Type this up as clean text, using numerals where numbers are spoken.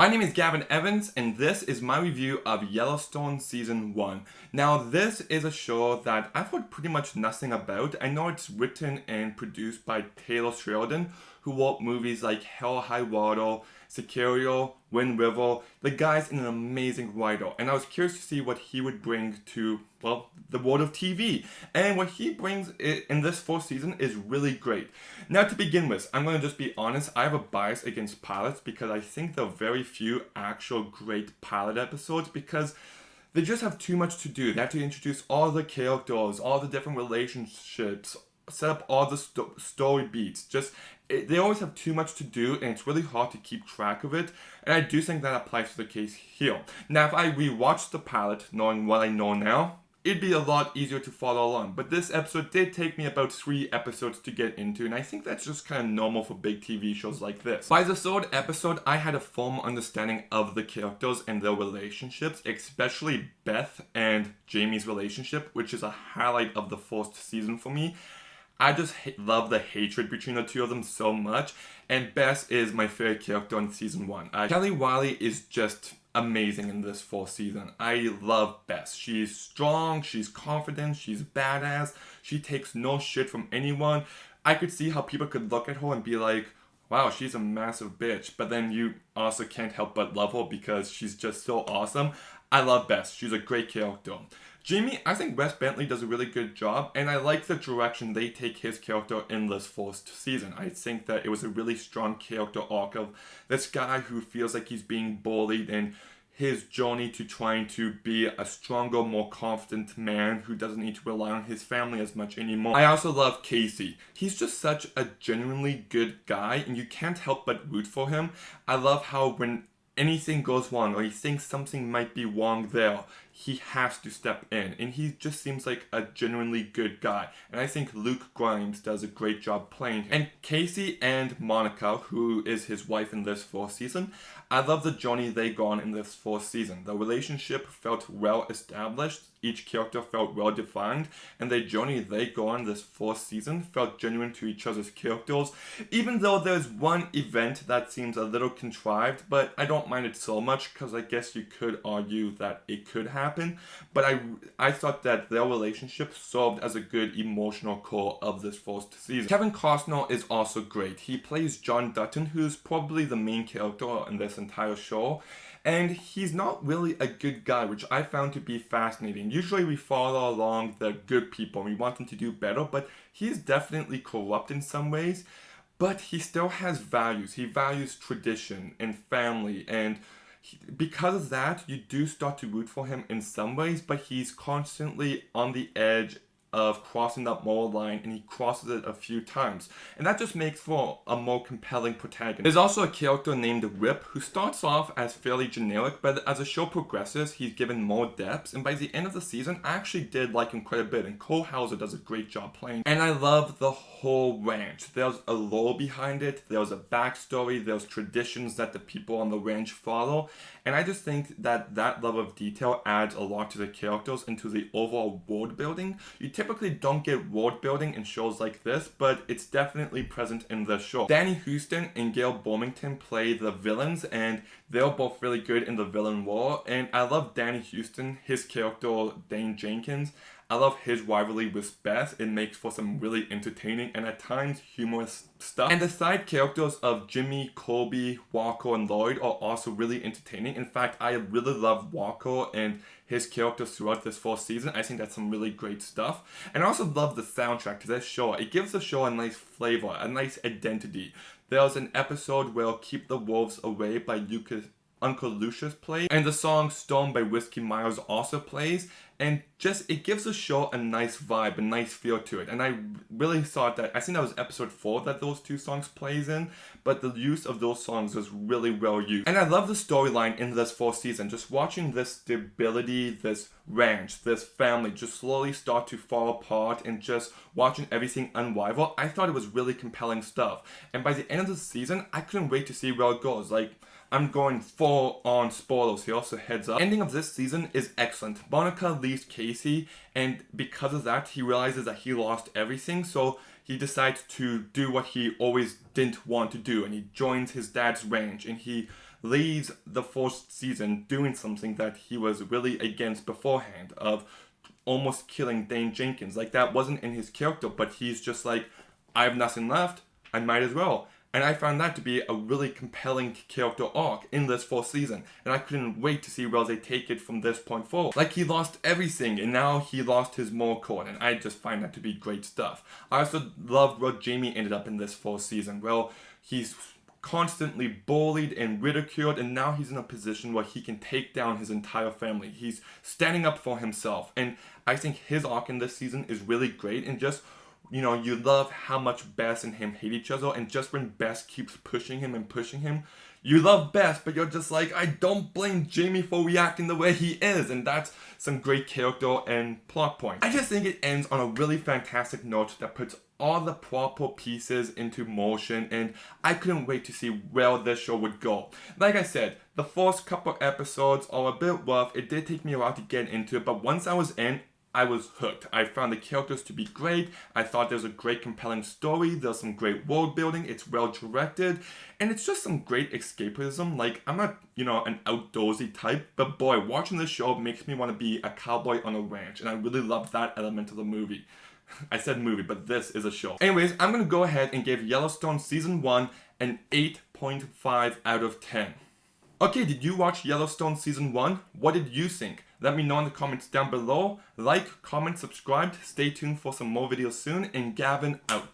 My name is Gavin Evans, and this is my review of Yellowstone Season 1. Now, this is a show that I've heard pretty much nothing about. I know it's written and produced by Taylor Sheridan, who wrote movies like Hell, High Water, Sicario, Wind River. The guy's an amazing writer, and I was curious to see what he would bring to, well, the world of TV. And what he brings in this fourth season is really great. Now, to begin with, I'm going to just be honest, I have a bias against pilots because I think there are very few actual great pilot episodes because they just have too much to do. They have to introduce all the characters, all the different relationships, set up all the story beats. They always have too much to do, and it's really hard to keep track of it. And I do think that applies to the case here. Now, if I rewatched the pilot, knowing what I know now, it'd be a lot easier to follow along. But this episode did take me about 3 episodes to get into, and I think that's just kind of normal for big TV shows like this. By the third episode, I had a firm understanding of the characters and their relationships, especially Beth and Jamie's relationship, which is a highlight of the first season for me. I just love the hatred between the two of them so much, and Beth is my favorite character in season 1. Kelly Wiley is just amazing in this fourth season. I love Beth. She's strong, she's confident, she's badass, she takes no shit from anyone. I could see how people could look at her and be like, wow, she's a massive bitch, but then you also can't help but love her because she's just so awesome. I love Beth. She's a great character. Jamie, I think Wes Bentley does a really good job, and I like the direction they take his character in this first season. I think that it was a really strong character arc of this guy who feels like he's being bullied and his journey to trying to be a stronger, more confident man who doesn't need to rely on his family as much anymore. I also love Casey. He's just such a genuinely good guy, and you can't help but root for him. I love how when anything goes wrong or he thinks something might be wrong there, he has to step in, and he just seems like a genuinely good guy. And I think Luke Grimes does a great job playing him. And Casey and Monica, who is his wife in this fourth season, I love the journey they go on in this fourth season. The relationship felt well established, each character felt well defined, and the journey they go on this fourth season felt genuine to each other's characters, even though there's one event that seems a little contrived, but I don't mind it so much because I guess you could argue that it could happen. But I thought that their relationship served as a good emotional core of this first season. Kevin Costner is also great. He plays John Dutton, who's probably the main character in this entire show. And he's not really a good guy, which I found to be fascinating. Usually we follow along the good people and we want them to do better, but he's definitely corrupt in some ways. But he still has values. He values tradition and family, and because of that, you do start to root for him in some ways, but he's constantly on the edge of crossing that moral line, and he crosses it a few times. And that just makes for a more compelling protagonist. There's also a character named Rip who starts off as fairly generic, but as the show progresses, he's given more depth, and by the end of the season, I actually did like him quite a bit, and Cole Hauser does a great job playing. And I love the whole ranch. There's a lore behind it, there's a backstory, there's traditions that the people on the ranch follow, and I just think that that level of detail adds a lot to the characters and to the overall world building. You typically don't get world building in shows like this, but it's definitely present in the show. Danny Houston and Gail Bormington play the villains, and they're both really good in the villain role. And I love Danny Houston, his character Dane Jenkins. I love his rivalry with Beth. It makes for some really entertaining and at times humorous stuff. And the side characters of Jimmy, Colby, Walker, and Lloyd are also really entertaining. In fact, I really love Walker and his characters throughout this fourth season. I think that's some really great stuff. And I also love the soundtrack to this show. It gives the show a nice flavor, a nice identity. There's an episode where Keep the Wolves Away by Uncle Lucius plays, and the song Storm by Whiskey Myers also plays, and just it gives the show a nice vibe, a nice feel to it. And I really thought that, I think that was episode 4 that those two songs plays in, but the use of those songs was really well used. And I love the storyline in this fourth season, just watching this stability, this ranch, this family just slowly start to fall apart, and just watching everything unravel. I thought it was really compelling stuff, and by the end of the season, I couldn't wait to see where it goes. Like, I'm going full on spoilers here, so heads up. Ending of this season is excellent. Monica leaves Casey, and because of that, he realizes that he lost everything, so he decides to do what he always didn't want to do, and he joins his dad's ranch, and he leaves the first season doing something that he was really against beforehand, of almost killing Dane Jenkins. Like, that wasn't in his character, but he's just like, I have nothing left, I might as well. And I found that to be a really compelling character arc in this fourth season. And I couldn't wait to see where they take it from this point forward. Like, he lost everything, and now he lost his moral code. And I just find that to be great stuff. I also loved where Jamie ended up in this fourth season. Well, he's constantly bullied and ridiculed, and now he's in a position where he can take down his entire family. He's standing up for himself. And I think his arc in this season is really great, and just, you know, you love how much Bess and him hate each other, and just when Bess keeps pushing him, you love Bess, but you're just like, I don't blame Jamie for reacting the way he is, and that's some great character and plot points. I just think it ends on a really fantastic note that puts all the proper pieces into motion, and I couldn't wait to see where this show would go. Like I said, the first couple episodes are a bit rough. It did take me a while to get into it, but once I was in, I was hooked. I found the characters to be great. I thought there's a great compelling story. There's some great world building. It's well directed. And it's just some great escapism. Like, I'm not, an outdoorsy type, but boy, watching this show makes me want to be a cowboy on a ranch. And I really love that element of the movie. I said movie, but this is a show. Anyways, I'm going to go ahead and give Yellowstone Season 1 an 8.5 out of 10. Okay, did you watch Yellowstone Season 1? What did you think? Let me know in the comments down below. Like, comment, subscribe. Stay tuned for some more videos soon. And Gavin out.